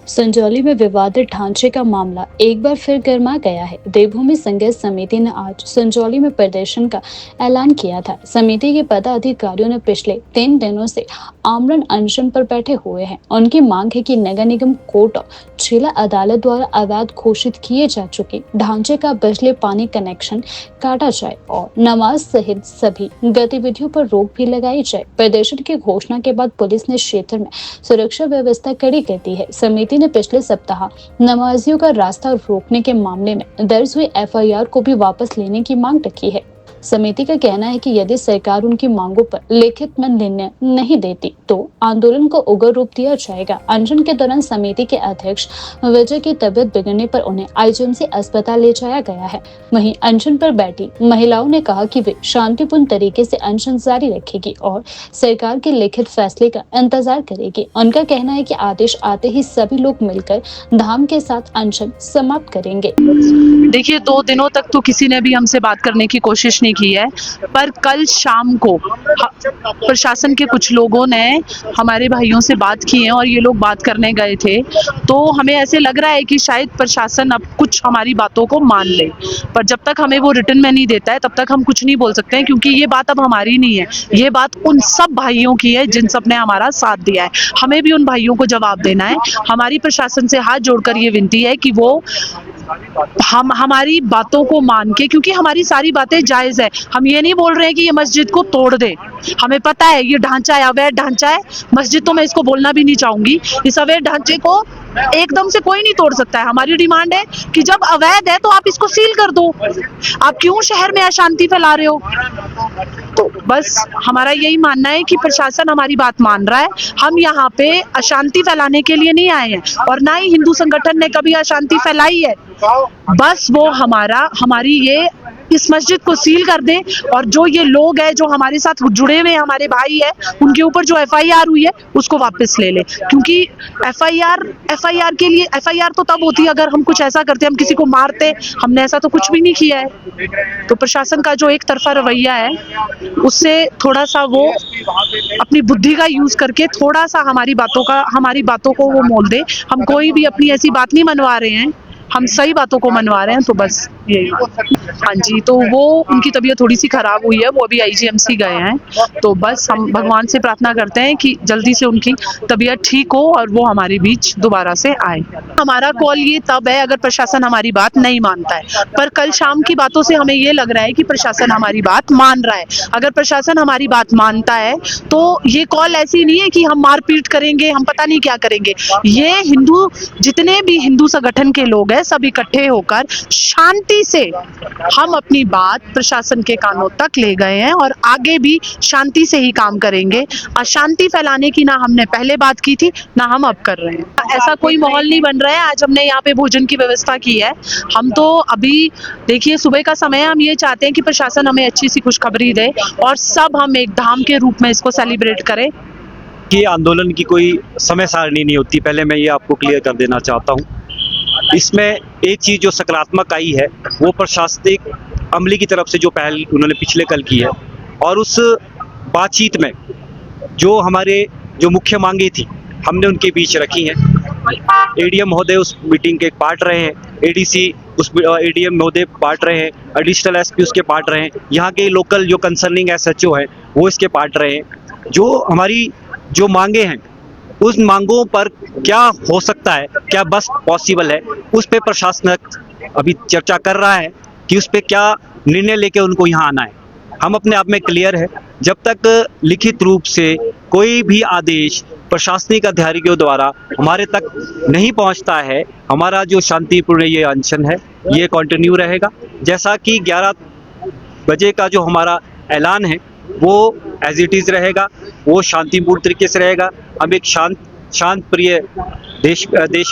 संजौली में विवादित ढांचे का मामला एक बार फिर गर्मा गया है। देवभूमि संघर्ष समिति ने आज संजौली में प्रदर्शन का ऐलान किया था। समिति के पदाधिकारियों ने पिछले 3 दिनों से आमरण अनशन पर बैठे हुए हैं। उनकी मांग है कि नगर निगम कोर्ट और जिला अदालत द्वारा अवैध घोषित किए जा चुके ढांचे का बिजली पानी कनेक्शन काटा जाए और नमाज सहित सभी गतिविधियों पर रोक भी लगाई जाए। प्रदर्शन की घोषणा के बाद पुलिस ने क्षेत्र में सुरक्षा व्यवस्था कड़ी कर दी है। समिति ने पिछले सप्ताह नमाजियों का रास्ता रोकने के मामले में दर्ज हुई एफआईआर को भी वापस लेने की मांग रखी है। समिति का कहना है कि यदि सरकार उनकी मांगों पर लिखित में निर्णय नहीं देती तो आंदोलन को उग्र रूप दिया जाएगा। अनशन के दौरान समिति के अध्यक्ष विजय की तबीयत बिगड़ने पर उन्हें आईजीएमसी अस्पताल ले जाया गया है। वहीं अनशन पर बैठी महिलाओं ने कहा कि वे शांतिपूर्ण तरीके से अनशन जारी रखेगी और सरकार के लिखित फैसले का इंतजार करेगी। उनका कहना है कि आदेश आते ही सभी लोग मिलकर धाम के साथ अनशन समाप्त करेंगे। देखिए, 2 दिनों तक तो किसी ने भी हमसे बात करने की कोशिश नहीं की है, पर कल शाम को प्रशासन के कुछ लोगों ने हमारे भाइयों से बात की है और ये लोग बात करने गए थे, तो हमें ऐसे लग रहा है कि शायद प्रशासन अब कुछ हमारी बातों को मान ले। पर जब तक हमें वो रिटर्न में नहीं देता है तब तक हम कुछ नहीं बोल सकते हैं, क्योंकि ये बात अब हमारी नहीं है, ये बात उन सब भाइयों की है जिन सब ने हमारा साथ दिया है। हमें भी उन भाइयों को जवाब देना है। हमारी प्रशासन से हाथ जोड़कर ये विनती है कि वो हमारी बातों को मान के, क्योंकि हमारी सारी बातें जायज है। हम ये नहीं बोल रहे हैं कि ये मस्जिद को तोड़ दे। हमें पता है ये ढांचा है, अवैध ढांचा है। मस्जिद तो मैं इसको बोलना भी नहीं चाहूंगी। इस अवैध ढांचे को एकदम से कोई नहीं तोड़ सकता है। हमारी डिमांड है कि जब अवैध है तो आप इसको सील कर दो। आप क्यों शहर में अशांति फैला रहे हो? तो बस हमारा यही मानना है कि प्रशासन हमारी बात मान रहा है। हम यहाँ पे अशांति फैलाने के लिए नहीं आए हैं और ना ही हिंदू संगठन ने कभी अशांति फैलाई है। बस वो हमारी ये इस मस्जिद को सील कर दे और जो ये लोग हैं जो हमारे साथ जुड़े हुए हैं, हमारे भाई है, उनके ऊपर जो एफआईआर हुई है उसको वापस ले ले। क्योंकि एफआईआर के लिए एफआईआर तो तब होती है अगर हम कुछ ऐसा करते, हम किसी को मारते। हमने ऐसा तो कुछ भी नहीं किया है। तो प्रशासन का जो एक तरफा रवैया है उससे थोड़ा सा वो अपनी बुद्धि का यूज करके थोड़ा सा हमारी बातों को वो मोल दे। हम कोई भी अपनी ऐसी बात नहीं मनवा रहे हैं, हम सही बातों को मनवा रहे हैं। तो बस यही। हाँ जी, तो वो उनकी तबीयत थोड़ी सी खराब हुई है, वो अभी आईजीएमसी गए हैं। तो बस हम भगवान से प्रार्थना करते हैं कि जल्दी से उनकी तबीयत ठीक हो और वो हमारे बीच दोबारा से आए। हमारा कॉल ये तब है अगर प्रशासन हमारी बात नहीं मानता है, पर कल शाम की बातों से हमें ये लग रहा है कि प्रशासन हमारी बात मान रहा है। अगर प्रशासन हमारी बात मानता है तो ये कॉल ऐसी नहीं है कि हम मारपीट करेंगे, हम पता नहीं क्या करेंगे। ये जितने भी हिंदू संगठन के लोग हैं सब इकट्ठे होकर शांति से हम अपनी बात प्रशासन के कानों तक ले गए हैं और आगे भी शांति से ही काम करेंगे। अशांति फैलाने की ना हमने पहले बात की थी ना हम अब कर रहे हैं। ऐसा कोई माहौल नहीं बन रहा है। आज हमने यहाँ पे भोजन की व्यवस्था की है। हम तो अभी देखिए सुबह का समय है, हम ये चाहते हैं कि प्रशासन हमें अच्छी सी खुशखबरी दे और सब हम एक धाम के रूप में इसको सेलिब्रेट करें। कि आंदोलन की कोई समय सारणी नहीं होती, पहले मैं ये आपको क्लियर कर देना चाहता हूँ। इसमें एक चीज़ जो सकारात्मक आई है वो प्रशासनिक अमले की तरफ से जो पहल उन्होंने पिछले कल की है और उस बातचीत में जो हमारे जो मुख्य मांगे थी हमने उनके बीच रखी हैं। एडीएम महोदय उस मीटिंग के एक पार्ट रहे हैं, एडीसी उस एडीएम महोदय पार्ट रहे हैं, एडिशनल एसपी उसके पार्ट रहे हैं, यहाँ के लोकल जो कंसर्निंग एसएचओ हैं वो इसके पार्ट रहे हैं। जो हमारी जो मांगे हैं उस मांगों पर क्या हो सकता है, क्या बस पॉसिबल है, उस पे प्रशासन अभी चर्चा कर रहा है कि उस पे क्या निर्णय लेके उनको यहाँ आना है। हम अपने आप में क्लियर है, जब तक लिखित रूप से कोई भी आदेश प्रशासनिक अधिकारियों द्वारा हमारे तक नहीं पहुँचता है, हमारा जो शांतिपूर्ण ये अनशन है ये कंटिन्यू रहेगा। जैसा कि 11 बजे का जो हमारा ऐलान है वो एज इट इज़ रहेगा, वो शांतिपूर्ण तरीके से रहेगा। हम एक शांत प्रिय देश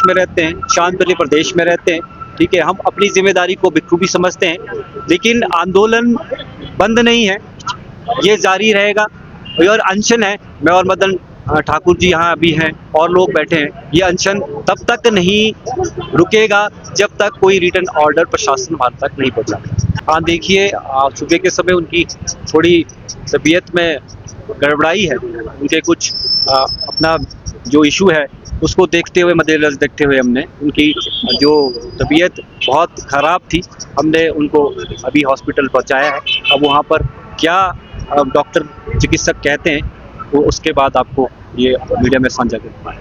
में रहते हैं, शांत प्रिय प्रदेश में रहते हैं, ठीक है। हम अपनी जिम्मेदारी को बखूबी समझते हैं, लेकिन आंदोलन बंद नहीं है, ये जारी रहेगा। और अनशन है, मैं और मदन ठाकुर जी यहाँ अभी हैं और लोग बैठे हैं, ये अनशन तब तक नहीं रुकेगा जब तक कोई रिटर्न ऑर्डर प्रशासन हमारे तक नहीं पहुँचा। हाँ देखिए, सुबह के समय उनकी थोड़ी तबीयत में गड़बड़ाई है, उनके कुछ अपना जो इशू है उसको देखते हुए, मद्देनजर देखते हुए हमने उनकी जो तबीयत बहुत ख़राब थी, हमने उनको अभी हॉस्पिटल पहुंचाया है। अब वहाँ पर क्या डॉक्टर चिकित्सक कहते हैं वो उसके बाद आपको ये मीडिया में साझा कर पाएँ।